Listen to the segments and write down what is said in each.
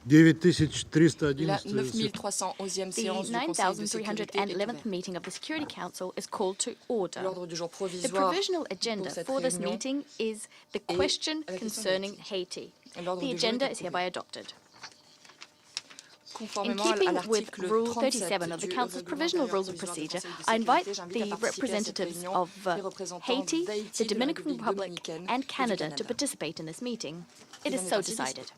La 9311 9311e séance du Conseil de sécurité est 9311th meeting of the Security Council is called to order. L'ordre du jour The provisoire provisional agenda pour cette for this réunion meeting is the est question la question concerning d'Haïti. Haiti. L'ordre The du jour agenda est is hereby adopted. In Conformément keeping à with l'article Rule 37 37 of the du Council's règlement Provisional intérieur Rules of provisoire du Procedure, Conseil de I invite sécurité, j'invite à the participer à cette representatives réunion of les représentants Haiti, d'Haïti, the de la Dominican République Republic, dominicaine and et du Canada to Canada. participate in this meeting. It Il is en est so ainsi décidé. decided.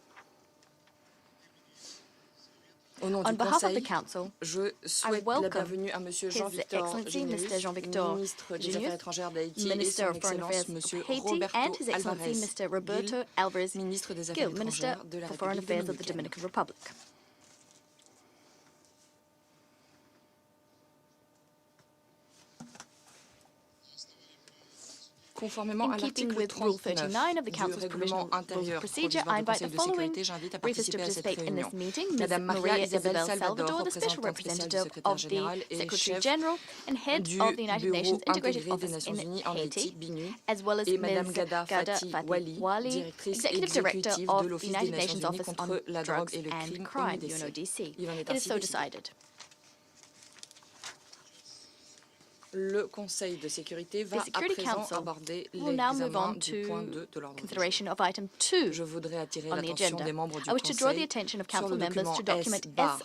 Au nom On du behalf of the Conseil, Council, je souhaite la welcome bienvenue à Monsieur His Jean-Victor Excellency Junius, Mr. Jean-Victor ministre des Junius, Affaires étrangères d'Haïti, et Minister son of Foreign Affairs Excellence of Monsieur Haiti, Roberto and His Excellency Alvarez Mr. Roberto Gil, Alvarez ministre des Affaires Gil, Minister étrangères de la for Foreign République Affairs of the dominicaine. Dominican Republic. Conformément In à keeping l'article with Rule 39 39 of the du Council's règlement Provisional Rules intérieur of Procedure, provisoire I du invite Conseil the de following sécurité, j'invite à briefers to participer à cette participate in réunion. this meeting. Ms. Madame Maria Maria Isabel Isabel Salvador, Salvador, the Special représentante spéciale du Representative secrétaire of the général et Secretary chef General and Head du of the United Nations Bureau Integrated intégré des Office Nations in Unies en Haïti, Haiti, BINU, as well as et Ms. Madame Gada Fatih Wali, Wali, directrice Executive Director exécutive of de the l'Office des United Nations Nations Unies Office contre on la Drugs drogue et le and crime, Crime, UNODC. UNODC. Il en est It is ainsi so décidé. decided. Le Conseil de sécurité va The à Security présent Council aborder will now move l'examen on du point to 2 de l'ordre du jour. consideration of item 2 Je voudrais attirer on the l'attention agenda. des membres du I wish to draw the Conseil attention of sur Council le members document to document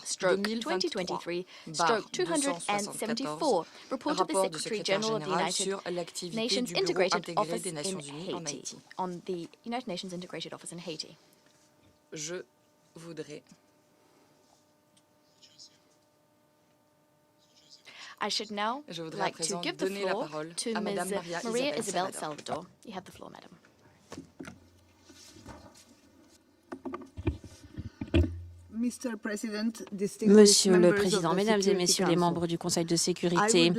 S-2023-274, report of the rapport du Secretary secrétaire General of the général United sur l'activité Nations du Bureau Integrated intégré Office des Nations in Unies en Haiti, Haïti. on the United Nations Integrated Office in Haiti. Je voudrais I should now à like to présent give the donner la floor parole to à Madame Ms. Maria Maria Isabel Isabel Salvador. Salvador. You have the floor, madam. Monsieur le Président, Mesdames et Messieurs les membres du Conseil de sécurité,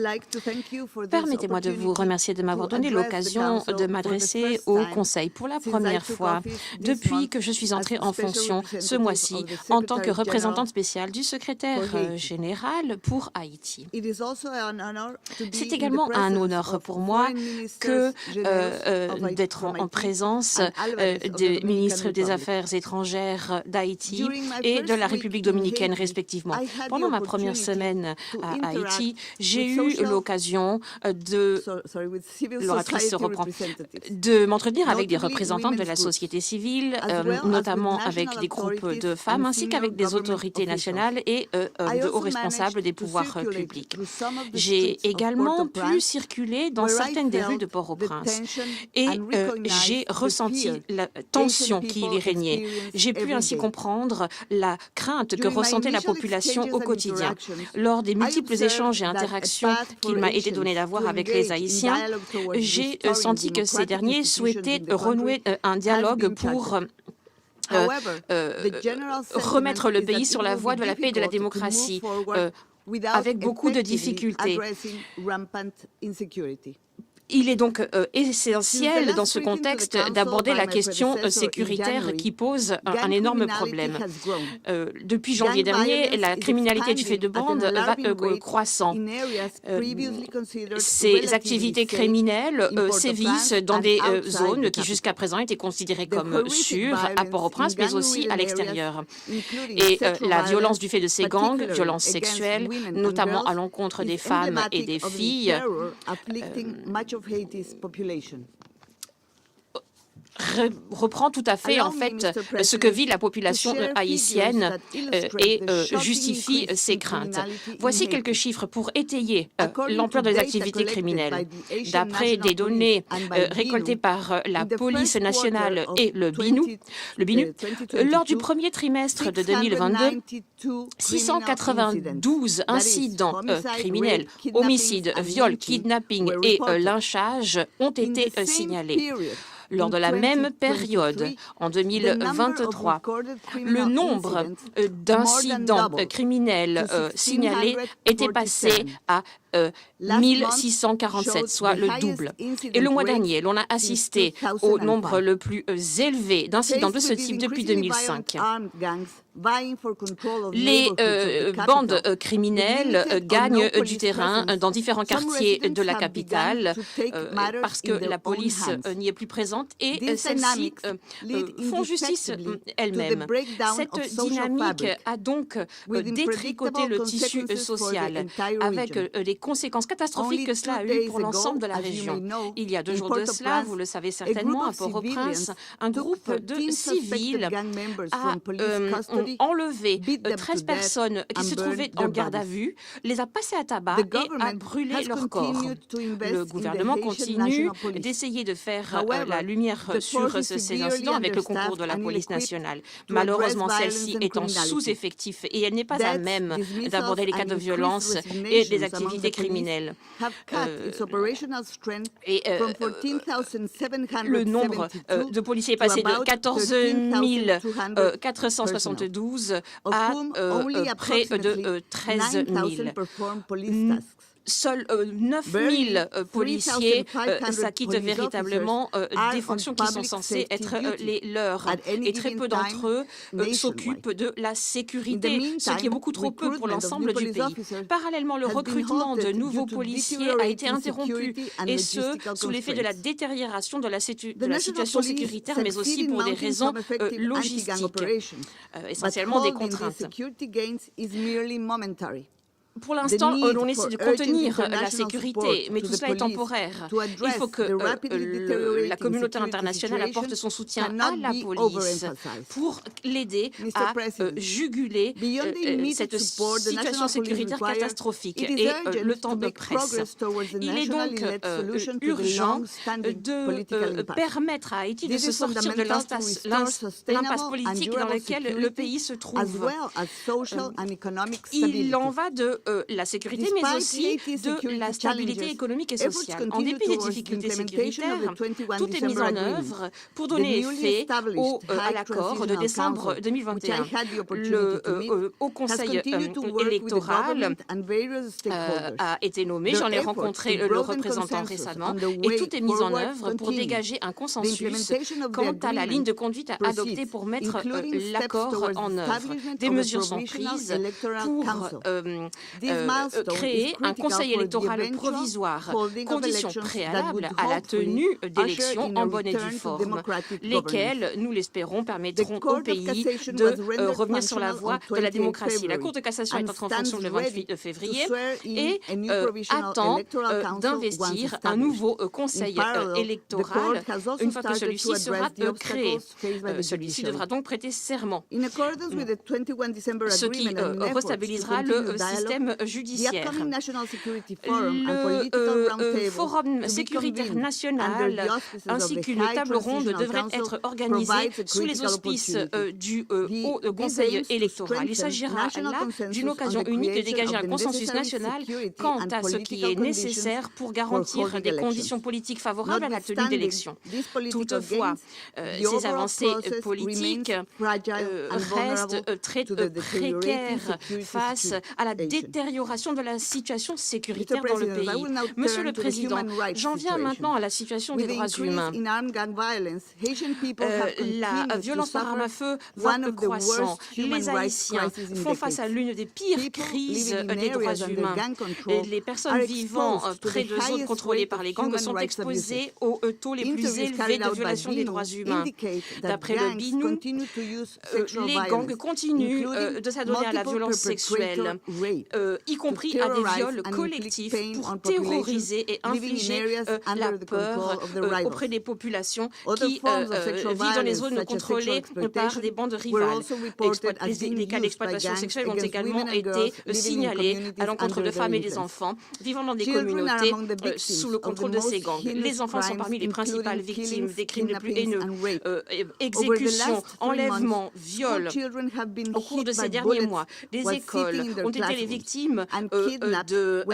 permettez-moi de vous remercier de m'avoir donné l'occasion de m'adresser au Conseil pour la première fois depuis que je suis entrée en fonction ce mois-ci en tant que représentante spéciale du secrétaire général pour Haïti. C'est également un honneur pour moi que d'être en présence des ministres des Affaires étrangères d'Haïti et de la République dominicaine respectivement. Pendant ma première semaine à Haïti, j'ai eu l'occasion l'oratrice se reprend, de m'entretenir avec des représentants de la société civile, notamment avec des groupes de femmes, ainsi qu'avec des autorités nationales et de hauts responsables des pouvoirs publics. J'ai également pu circuler dans certaines des rues de Port-au-Prince et j'ai ressenti la tension qui y régnait. J'ai pu ainsi comprendre la crainte que ressentait la population au quotidien. Lors des multiples échanges et interactions qu'il m'a été donné d'avoir avec les Haïtiens, j'ai senti que ces derniers souhaitaient renouer un dialogue pour remettre le pays sur la voie de la paix et de la démocratie, avec beaucoup de difficultés. Il est donc essentiel dans ce contexte d'aborder la question sécuritaire qui pose un énorme problème. Depuis janvier dernier, la criminalité du fait de bande va croissant. Ces activités criminelles sévissent dans des zones qui jusqu'à présent étaient considérées comme sûres à Port-au-Prince, mais aussi à l'extérieur. Et la violence du fait de ces gangs, violence sexuelle, notamment à l'encontre des femmes et des filles, reprend tout à fait en fait ce que vit la population haïtienne et justifie ses craintes. Voici quelques chiffres pour étayer l'ampleur des activités criminelles. D'après des données récoltées par la police nationale et le BINU, lors du premier trimestre de 2022, 692 incidents criminels, homicides, viols, kidnappings et lynchages ont été signalés. Lors de la même période, en 2023, le nombre d'incidents criminels signalés était passé à 1647, soit le double. Et le mois dernier, l'on a assisté au nombre le plus élevé d'incidents de ce type depuis 2005. Les bandes criminelles gagnent du terrain dans différents quartiers de la capitale parce que la police n'y est plus présente et celles-ci font justice elles-mêmes. Cette dynamique a donc détricoté le tissu social avec les conséquences catastrophiques que cela a eu pour l'ensemble de la région. Il y a 2 jours de cela, vous le savez certainement, à Port-au-Prince, un groupe de civils a enlevé 13 personnes qui se trouvaient en garde à vue, les a passées à tabac et a brûlé leur corps. Le gouvernement continue d'essayer de faire la lumière sur ces incidents avec le concours de la police nationale. Malheureusement, celle-ci est en sous-effectif et elle n'est pas à même d'aborder les cas de violence et des activités criminelles. Le nombre de policiers est passé de 14 472 à près de 13 000. Seuls 9 000 policiers s'acquittent véritablement des fonctions qui sont censées être les leurs. Et très peu d'entre eux s'occupent de la sécurité, ce qui est beaucoup trop peu pour l'ensemble du pays. Parallèlement, le recrutement de nouveaux policiers a été interrompu, et ce, sous l'effet de la détérioration de la situation sécuritaire, mais aussi pour des raisons logistiques, essentiellement des contraintes. Pour l'instant, on essaie de contenir la sécurité, mais tout cela est temporaire. Il faut que la communauté internationale apporte son soutien à la police pour l'aider à juguler cette situation sécuritaire catastrophique. Et le temps de presse. Il est donc urgent de permettre à Haïti de se sortir de l'impasse politique dans laquelle le pays se trouve. Il en va de la sécurité, mais aussi de la stabilité économique et sociale. En dépit des difficultés sécuritaires, tout est mis en œuvre pour donner effet à l'accord de décembre 2021. Le Haut Conseil électoral a été nommé, j'en ai rencontré le représentant récemment, et tout est mis en œuvre pour dégager un consensus quant à la ligne de conduite à adopter pour mettre l'accord en œuvre. Des mesures sont prises pour créer un conseil électoral provisoire, condition préalable à la tenue d'élections en bonne et due forme, lesquelles, nous l'espérons, permettront au pays de revenir sur la voie de la démocratie. La Cour de cassation est entrée en fonction le 28 février et attend d'investir un nouveau conseil électoral une fois que celui-ci sera créé. Celui-ci devra donc prêter serment, ce qui restabilisera le système judiciaire. Le Forum sécuritaire national ainsi qu'une table ronde devraient être organisées sous les auspices du Haut Conseil électoral. Il s'agira là d'une occasion unique de dégager un consensus national quant à ce qui est nécessaire pour garantir des conditions politiques favorables à la tenue d'élections. Toutefois, ces avancées politiques restent très précaires face à la détérioration de la situation sécuritaire dans le pays. Monsieur le Président, j'en viens maintenant à la situation des droits humains. La violence par arme à feu va croissant. Les Haïtiens font face à l'une des pires crises des droits humains. Les personnes vivant près de zones contrôlées par les gangs sont exposées aux taux les plus élevés de violation des droits humains. D'après le BINU, les gangs continuent de s'adonner à la violence sexuelle, y compris à des viols collectifs pour terroriser et infliger la peur auprès des populations qui vivent dans les zones contrôlées par des bandes rivales. Les cas d'exploitation sexuelle ont également été signalés à l'encontre de femmes et des enfants vivant dans des communautés sous le contrôle de ces gangs. Les enfants sont parmi les principales victimes des crimes les plus haineux. Exécutions, enlèvements, viols. Au cours de ces derniers mois, les écoles ont été les victimes victimes de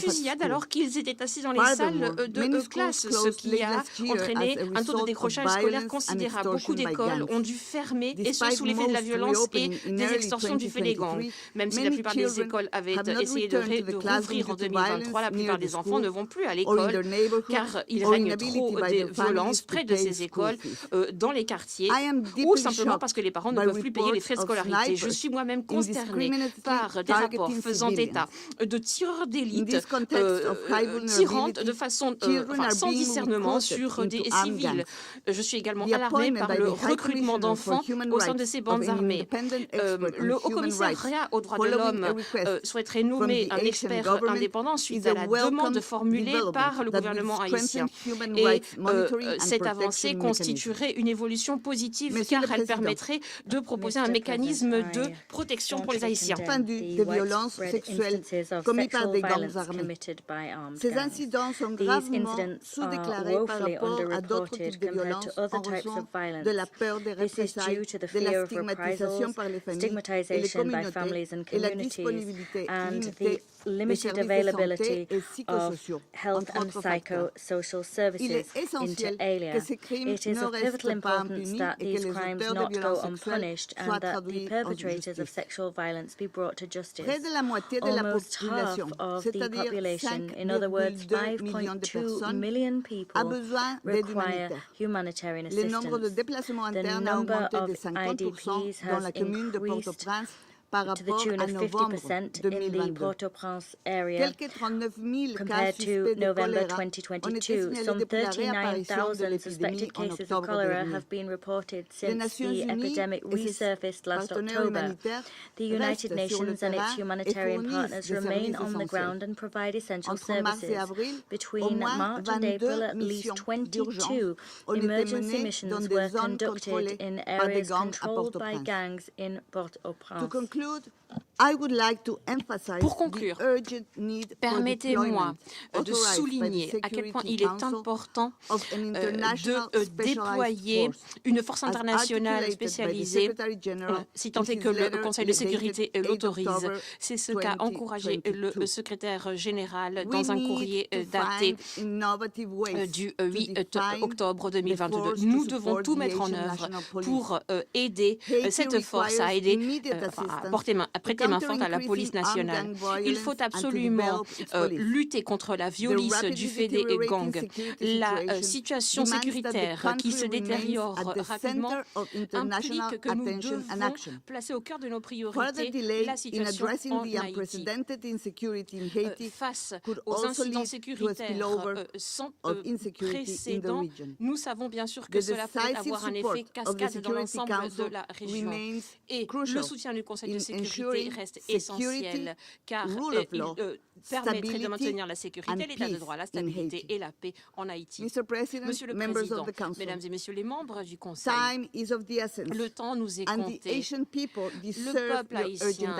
fusillades alors qu'ils étaient assis dans les salles de classe, ce qui a entraîné un taux de décrochage scolaire considérable. Beaucoup d'écoles ont dû fermer, et ce sous l'effet de la violence et des extorsions du fait des gangs. Même si la plupart des écoles avaient essayé de rouvrir en 2023, la plupart des enfants ne vont plus à l'école car il règne trop de violence près de ces écoles, dans les quartiers, ou simplement parce que les parents ne peuvent plus payer les frais de scolarité. Je suis moi-même consternée par des rapports faisant état de tireurs d'élite tirant de façon sans discernement sur des civils. Je suis également alarmée par le recrutement d'enfants au sein de ces bandes armées. Le Haut-Commissariat aux droits de l'homme souhaiterait nommer un expert indépendant suite à la demande formulée par le gouvernement haïtien. Et cette avancée constituerait une évolution positive car elle permettrait de proposer un mécanisme de protection pour les Haïtiens. Des violences sexuelles commises par des gangs armés. Ces incidents sont gravement sous-déclarés par rapport à d'autres types de violences en raison de la peur des représailles, de la stigmatisation par les familles et les communautés et la disponibilité limitée des services de santé et psychosociaux, entre autres facteurs. Il est essentiel que ces crimes ne restent pas impunis et que les auteurs de violences sexuelles soient traduits en justice. Près de la moitié de la population, c'est-à-dire 5,2 millions de personnes, a besoin d'aide humanitaire. Le nombre de déplacements internes a augmenté de 50% dans la commune de Port-au-Prince par rapport à novembre 2022. Quelques 39 000 cas suspects de choléra ont été signalés depuis la réapparition de l'épidémie en octobre dernier. Les Nations Unies et ses partenaires humanitaires restent sur le terrain et fournissent des services essentiels. Entre mars et avril, au moins 22 missions d'urgence ont été menées dans des zones contrôlées par des gangs à Port-au-Prince. Pour conclure, permettez-moi de souligner à quel point il est important de déployer une force internationale spécialisée, si tant est que le Conseil de sécurité l'autorise. C'est ce qu'a encouragé le secrétaire général dans un courrier daté du 8 octobre 2022. Nous devons tout mettre en œuvre pour aider cette force à prêter main forte à la police nationale. Il faut absolument lutter contre la violence du fait des gangs. La situation sécuritaire qui se détériore rapidement implique que nous devons placer au cœur de nos priorités la situation en Haïti. Face aux incidents sécuritaires sans précédent, nous savons bien sûr que cela peut avoir un effet cascade dans l'ensemble de la région. Et le soutien du Conseil de sécurité reste essentiel car il permettrait de maintenir la sécurité, l'état de droit, la stabilité et la paix en Haïti. Monsieur le Président, Mesdames et Messieurs les membres du Conseil, le temps nous est compté. Le peuple haïtien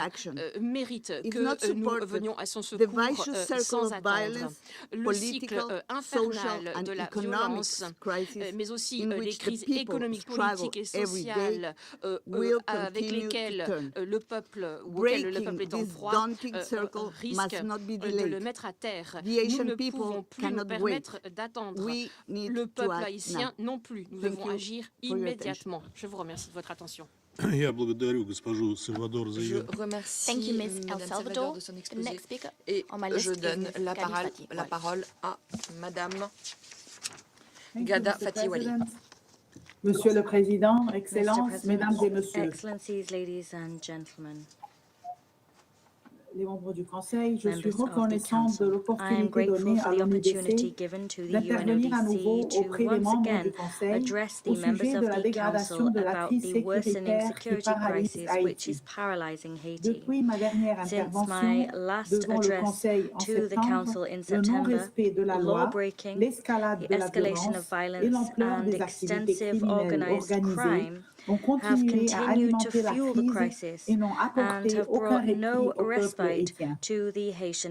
mérite que nous venions à son secours sans attendre. Le cycle infernal de la violence, mais aussi les crises économiques, politiques et sociales avec lesquelles le peuple est en proie risque de le mettre à terre. Nous ne pouvons plus nous permettre d'attendre. Le peuple haïtien non plus. Nous devons agir immédiatement. Je vous remercie de votre attention. Je remercie Mme Salvador de son exposé et je donne la parole à Mme Ghada Fatiwali. Monsieur le Président, Excellences, Mesdames et Messieurs, les membres du Conseil, je suis reconnaissante de l'opportunité donnée à l'ONUDC d'intervenir à nouveau auprès des membres du Conseil au sujet de la dégradation de la crise sécuritaire qui paralyse Haïti. Depuis ma dernière intervention devant le Conseil en septembre, le non-respect de la loi, l'escalade de la violence et l'ampleur des activités criminelles organisées ont continué à alimenter la crise et n'ont apporté aucun répit au peuple haïtien.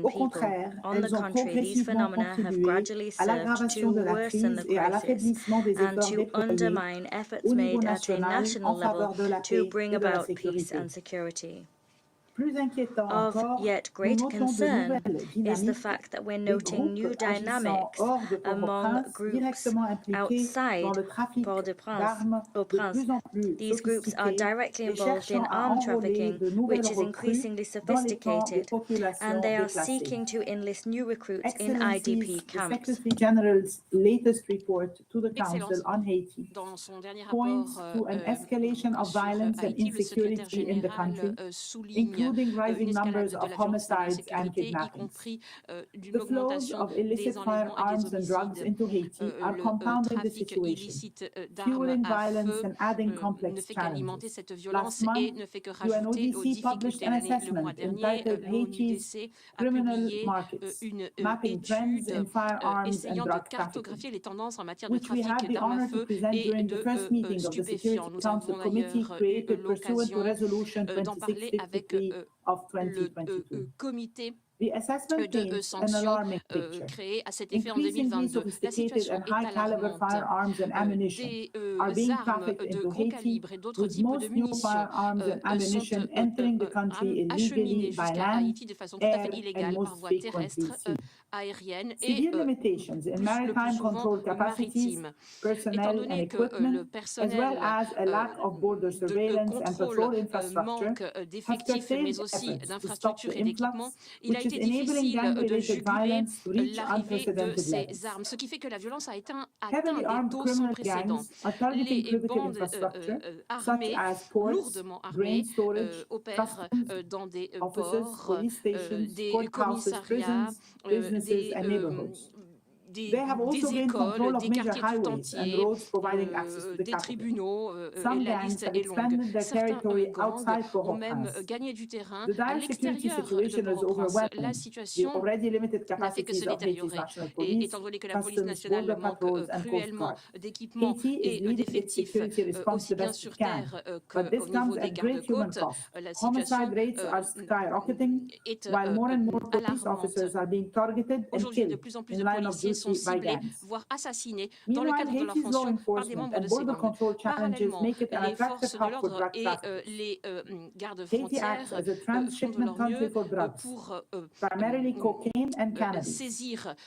Au contraire, elles ont progressivement contribué à l'aggravation de la crise et à l'affaiblissement des efforts déployés au niveau national en faveur de la paix et de la sécurité. Of yet greater concern is the fact that we're noting new dynamics among groups outside Port-au-Prince. These groups are directly involved in armed trafficking, which is increasingly sophisticated, and they are seeking to enlist new recruits in IDP camps. Secretary General's latest report to the Council on Haiti points to an escalation of violence and insecurity in the country, including rising numbers of homicides and kidnappings. The flows of illicit firearms and drugs into Haiti are compounding the situation, fueling violence and adding complex challenges. Last month, UNODC published an assessment entitled Haiti's Criminal Markets, Mapping Trends in Firearms and Drug Trafficking, which we had the honor to present during the first meeting of the Security Council Committee created pursuant to Resolution 2653 of 2022. The assessment paints an alarming picture. Increasingly sophisticated and high-caliber firearms and ammunition are being trafficked into Haiti, with most new firearms and ammunition entering the country illegally by land, air, and most frequently sea. Severe limitations in maritime control capacities, personnel and equipment, as well as a lack of border surveillance and patrol infrastructure, have curtailed efforts to stop the influx, which is enabling gang-related violence to reach unprecedented levels. Heavily armed criminal gangs are targeting critical infrastructure, such as ports, grain storage, customs offices, police stations, courthouses, prisons, businesses, and neighborhoods. They have also gained control of major highways and roads providing access to the capital. Some gangs have expanded their territory outside Port-au-Prince. The dire security situation is overwhelming. The already limited capacities of Haiti's national police, customs, border patrols, and coast guard. Haiti is meeting its security response the best it can, but this comes at great human cost. Homicide rates are skyrocketing, while more and more police officers are being targeted and killed in line of duty by gangs. Meanwhile, Haiti's law enforcement and border control challenges make it an attractive hub for drug traffickers. Haiti acts as a transshipment country for drugs, primarily cocaine and cannabis,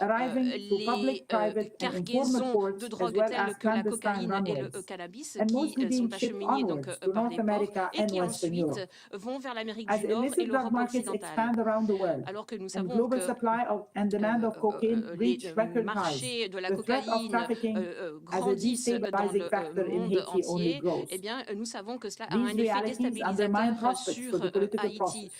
arriving through public, private, and informal ports as well as clandestine runways, and mostly being shipped onwards to North America and Western Europe. As illicit drug markets expand around the world, and global supply and demand of cocaine reach record highs, the threat of trafficking as a destabilizing factor in Haiti only grows. These realities undermine prospects for the political process,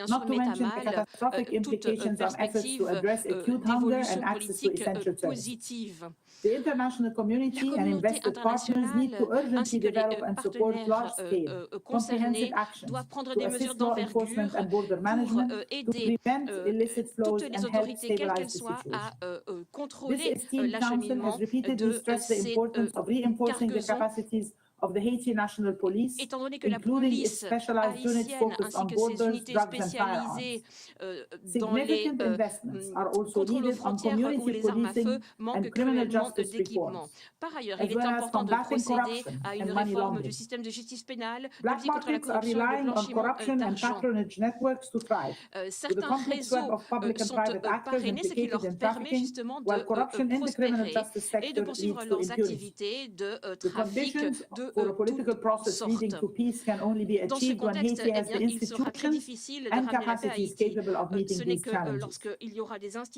not to mention the catastrophic implications of efforts to address acute hunger and access to essential services. The international community and invested partners need to urgently develop and support large-scale, comprehensive actions to assist law enforcement and border management to prevent illicit flows and help stabilize the situation. This esteemed council has repeatedly stressed the importance of reinforcing the capacities of the Haiti National Police, including its specialized units focused on borders, drugs, and firearms. Significant investments are also needed on community policing and criminal justice reforms, as well as combating corruption and money laundering. Black markets are relying on corruption and patronage networks to thrive, with a complex web of public and private actors implicated in trafficking, while corruption in the criminal justice sector leads to impunity. The conditions for a political process leading to peace can only be achieved when Haiti has the institutions and capacities capable of meeting these challenges.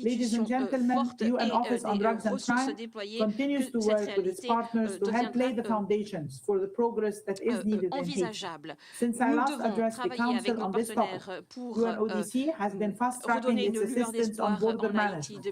Ladies and gentlemen, the UN Office on Drugs and Crime continues to work with its partners to help lay the foundations for the progress that is needed in Haiti. Since I last addressed the Council on this topic, UNODC has been fast-tracking its assistance on border management.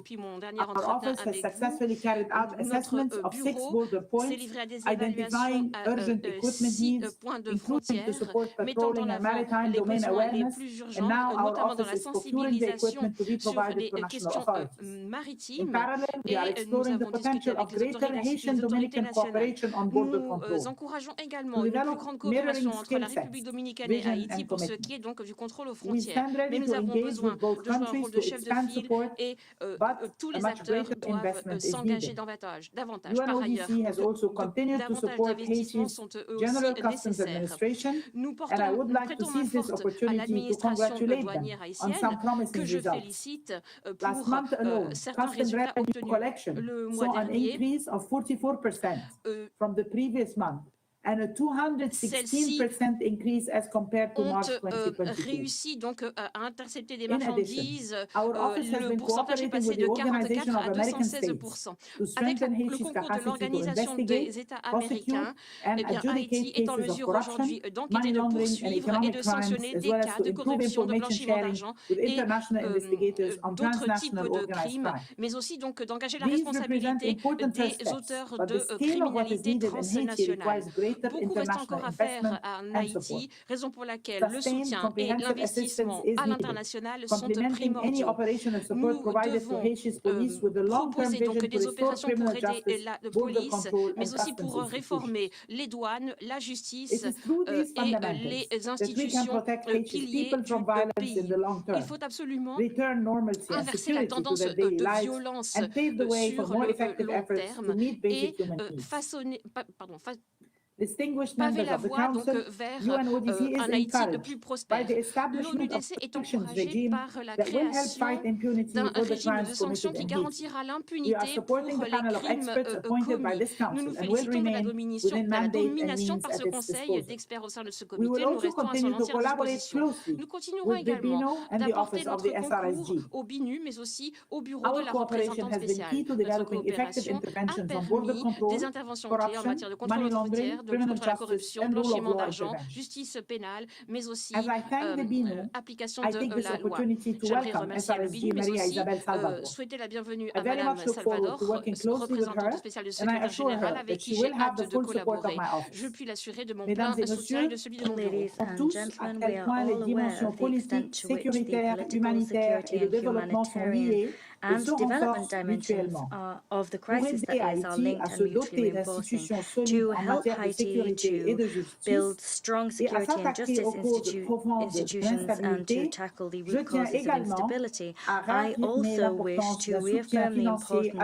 Our office has successfully carried out assessments of 6 border points, identifying urgent equipment needs, including to support patrolling and maritime domain awareness, and now our office is procuring the equipment to be provided to national authorities. In parallel, we are exploring the potential of greater Haitian-Dominican cooperation on border control, to develop mirroring skill sets, vision, and commitment. We stand ready to engage with both countries to expand support, but a much greater investment is needed. UNODC has also continued to support Haitian sont eux aussi nécessaires. Nous prêtons main forte à l'administration douanière haïtienne, que je félicite pour certains résultats obtenus le mois dernier. Celles-ci ont réussi donc à intercepter des marchandises. Le pourcentage est passé de 44 à 216%. Avec le concours de l'Organisation des États américains, Haïti est en mesure aujourd'hui d'enquêter, de poursuivre et de sanctionner des cas de corruption, de blanchiment d'argent et d'autres types de crimes, mais aussi donc d'engager la responsabilité des auteurs de criminalité transnationale. Beaucoup reste encore à faire en Haïti, raison pour laquelle le soutien et l'investissement à l'international sont primordiaux. Nous devons proposer donc des opérations pour aider la police, mais aussi pour réformer les douanes, la justice et les institutions piliers du pays. Il faut absolument inverser la tendance de violence sur le long terme et paver la voie donc vers un Haïti plus prospère. L'ONUDC est encouragé par la création d'un régime de sanctions qui garantira l'impunité pour les crimes commis. Nous nous félicitons de la domination par ce Conseil d'experts au sein de ce comité. Nous restons à son entière disposition. Nous continuerons également d'apporter notre concours au BINU, mais aussi au bureau de la représentante spéciale. Notre coopération a permis des interventions clés en matière de contrôle aux frontières, de lutte contre la corruption, blanchiment d'argent, justice pénale, mais aussi application de la loi. J'aimerais remercier le BINU, mais aussi souhaiter la bienvenue à Mme Salvador, représentante spéciale du secrétaire général, avec qui j'ai hâte de collaborer. Je puis l'assurer de mon plein soutien et de celui de mon bureau. Pour tous, à quel point les dimensions politiques, sécuritaires, humanitaires et de développement sont liées and development dimensions of the crisis that is are linked and mutually reinforcing to help Haiti to build strong security and justice institutions and to tackle the root causes of instability. I also wish to reaffirm the importance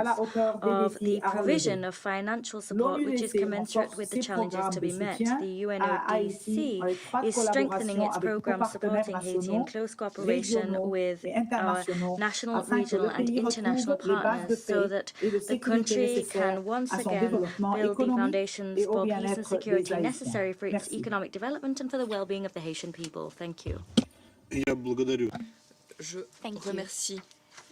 of the provision of financial support which is commensurate with the challenges to be met. The UNODC is strengthening its program supporting Haiti in close cooperation with our national, regional and international partners so that the country can once again build the foundations for peace and security necessary for its economic development and for the well-being of the Haitian people. Thank you. Je remercie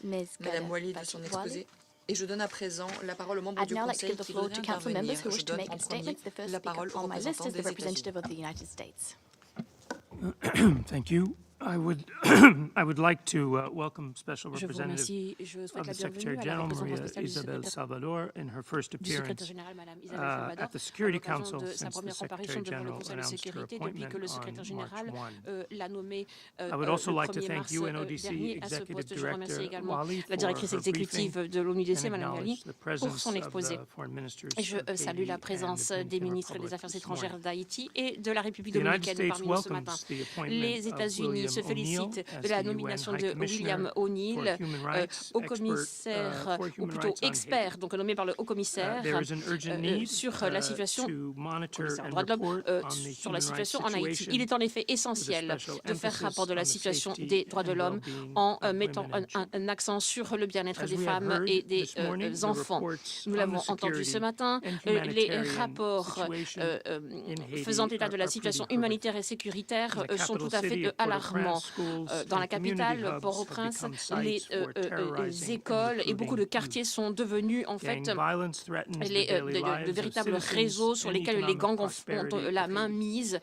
Madame Wali de son exposé. Et je donne à présent la parole aux membres du Conseil qui voudraient intervenir. Je donne en premier la parole au représentant des États-Unis. Thank you. I would like to welcome Special Representative of the Secretary General, Maria Isabel Salvador, in her first appearance at the Security Council since the Secretary General announced her appointment on March 1. I would also like to thank UNODC Executive Director Wali for her briefing and acknowledge the presence of the foreign ministers of Je salue la présence des ministres des Affaires étrangères d'Haïti et de la République The United dominicaine States parmi nous ce matin. welcomes the appointment Les of États-Unis se félicitent de la nomination de William O'Neill au commissaire, ou plutôt expert, donc nommé par le haut-commissaire sur la situation, commissaire aux droits de l'homme, sur la situation en Haïti. Il est en effet essentiel de faire rapport de la situation des droits de l'homme en mettant un accent sur le bien-être des femmes et des enfants. Nous l'avons entendu ce matin, les rapports faisant état de la situation humanitaire et sécuritaire sont tout à fait alarmants. Dans la capitale, Port-au-Prince, les écoles et beaucoup de quartiers sont devenus en fait de véritables réseaux sur lesquels les gangs ont la main mise,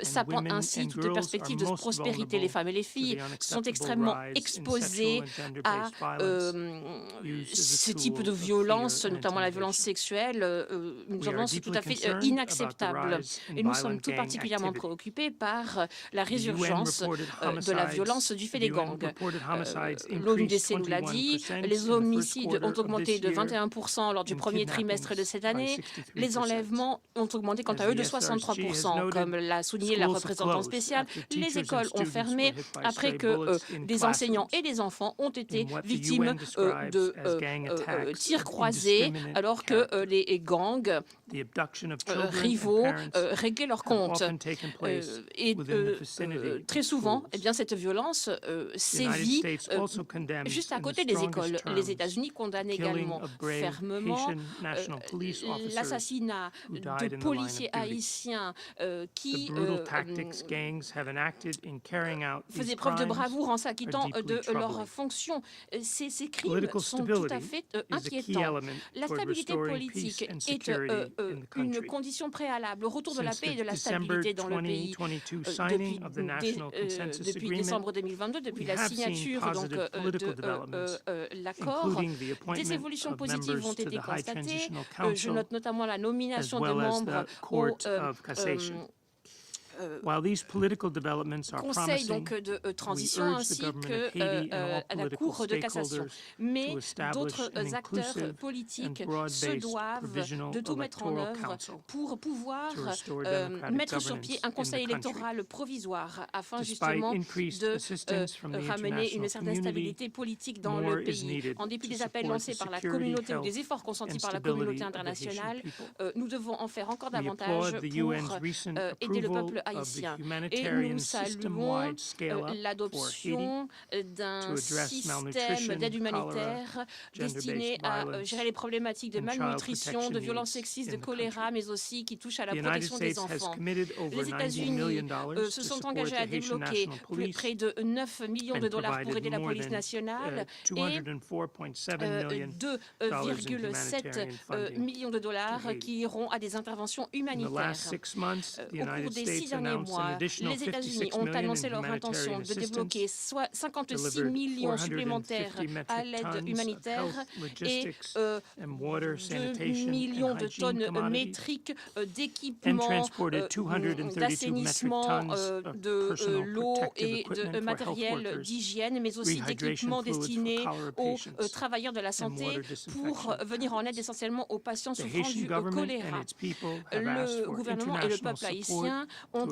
sapant ainsi toute perspective de prospérité. Les femmes et les filles sont extrêmement exposées à ce type de violence, notamment la violence sexuelle, une violence tout à fait inacceptable. Et nous sommes tout particulièrement préoccupés par la résurgence de la violence du fait des gangs. L'ONUDC nous l'a dit, les homicides ont augmenté de 21% lors du premier trimestre de cette année. Les enlèvements ont augmenté quant à eux de 63%. Comme l'a souligné la représentante spéciale, les écoles ont fermé après que des enseignants et des enfants ont été victimes de tirs croisés alors que les gangs rivaux réglaient leurs comptes. Et très souvent, eh bien, cette violence sévit juste à côté des écoles. Les États-Unis condamnent également fermement l'assassinat de policiers haïtiens qui faisaient preuve de bravoure en s'acquittant de leurs fonctions. Ces crimes sont tout à fait inquiétants. La stabilité politique est une condition préalable au retour de la paix et de la stabilité dans le pays. Depuis décembre 2022, depuis la signature donc, de l'accord, des évolutions positives ont été constatées. Je note notamment la nomination de membres au Conseil donc de transition ainsi que à la Cour de cassation. Mais d'autres acteurs politiques se doivent de tout mettre en œuvre pour pouvoir mettre sur pied un conseil électoral provisoire afin justement de ramener une certaine stabilité politique dans le pays. En dépit des appels lancés par la communauté ou des efforts consentis par la communauté internationale, nous devons en faire encore davantage pour aider le peuple haïtien. Et nous saluons l'adoption d'un système d'aide humanitaire destiné à gérer les problématiques de malnutrition, de violences sexistes, de choléra, mais aussi qui touche à la protection des enfants. Les États-Unis se sont engagés à débloquer près de 9 millions de dollars pour aider la police nationale et 2,7 millions de dollars qui iront à des interventions humanitaires. Au cours des 6 derniers mois, les États-Unis ont annoncé leur intention de débloquer 56 millions supplémentaires à l'aide humanitaire et 2 millions de tonnes métriques d'équipements d'assainissement de l'eau et de matériel d'hygiène, mais aussi d'équipements destinés aux travailleurs de la santé pour venir en aide essentiellement aux patients souffrant du choléra. Le gouvernement et le peuple haïtien ont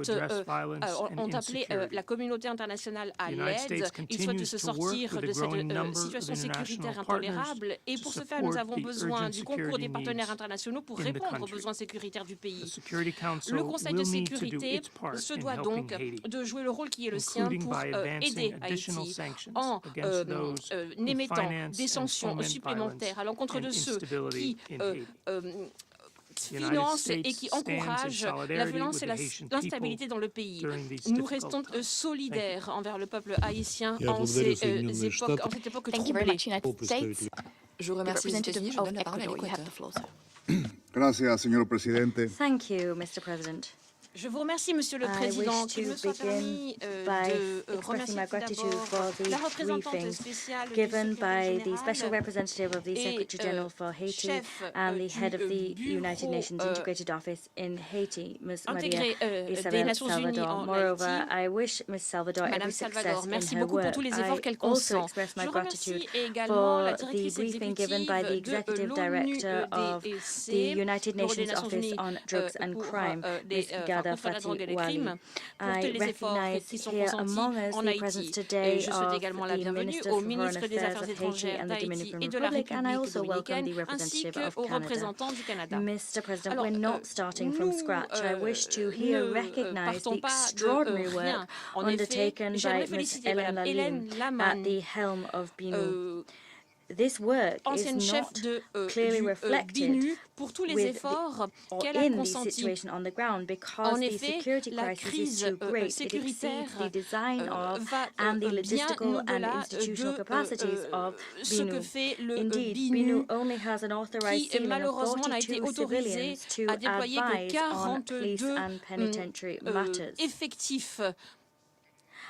appelé la communauté internationale à l'aide. Ils souhaitent se sortir de cette situation sécuritaire intolérable. Et pour ce faire, nous avons besoin du concours des partenaires internationaux pour répondre aux besoins sécuritaires du pays. Le Conseil de sécurité se doit donc de jouer le rôle qui est le sien pour aider Haïti en émettant des sanctions supplémentaires à l'encontre de ceux qui finance et qui encourage la violence et l'instabilité dans le pays. Nous restons solidaires envers le peuple haïtien en cette époque troublée. Je remercie les États-Unis. Je donne la parole à l'Équateur. Gracias, señor presidente. Thank you, Mr. President. Je vous remercie, Monsieur le Président. Qu'il me soit permis de remercier tout d'abord la représentante spéciale given by the Special Representative of the Secretary General for Haiti and the head of the United Nations Integrated Office in Haiti, Ms. Maria Isabel Salvador. Moreover, I wish Ms. Salvador every success in her work. I also express my gratitude for the briefing given by the Executive Director of the United Nations Office on Drugs and Crime, Ms. Gada Fati Wali. I recognize here among us the presence today of the Minister for Foreign Affairs of Haiti and the Dominican Republic, and I also welcome the representative of Canada. Mr. President, we're not starting from scratch. I wish to here recognize the extraordinary work undertaken by Ms. Hélène Lalime at the helm of BNUD. This work is not clearly reflected pour tous les efforts qu'elle a consentis. En effet, la crise sécuritaire va bien au-delà de ce que fait le BNUD, qui malheureusement n'a été autorisé à déployer que 42 effectifs.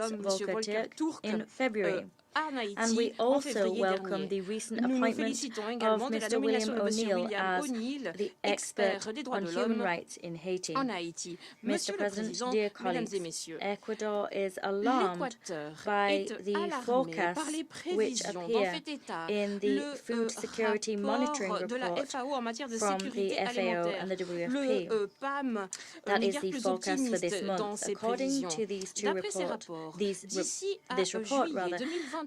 Volker Turk in February. en Haïti And we en also février welcome dernier. the recent Nous nous appointment félicitons également of de la Mr. nomination William de M. O'Neill William as O'Neill, the expert expert des droits on de human l'homme rights in Haiti. en Haïti. Mr. Monsieur le President, Président, dear Mesdames et colleagues, Messieurs, Ecuador is alarmed l'Équateur by est the alarmé forecasts par les which prévisions dont appear fait état in the le Food Security Monitoring rapport de la Report FAO en matière de from sécurité the FAO alimentaire. and the WFP. Le PAM That n'est is guère the plus forecast for this optimiste dans month. ses According prévisions. to these two D'après ces reports, rapports, this d'ici à report, juillet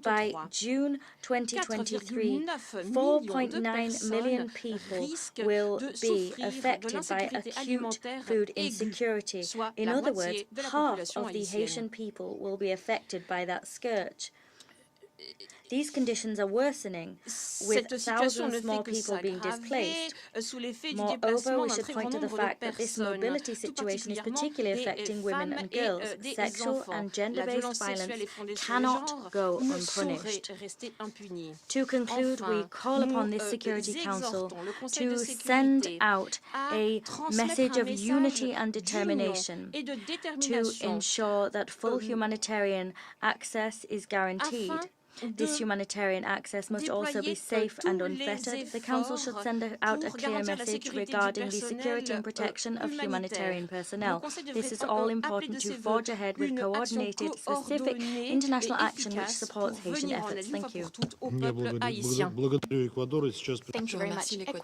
by 2023, June 2023, 4.9 million people will be affected by acute food insecurity. In other words, half of the Haitian people will be affected by that scourge. These conditions are worsening, with thousands more people being displaced. Moreover, we should point to the fact that this mobility situation is particularly affecting women and girls. Sexual and gender-based violence cannot go unpunished. To conclude, we call upon this Security Council to send out a message of unity and determination to ensure that full humanitarian access is guaranteed. This humanitarian access must also be safe and unfettered. The Council should send out a clear message regarding the security and protection of humanitarian personnel. This is all important to forge ahead with coordinated, specific international action which supports Haitian efforts. Thank you. Thank you very much. Ecuador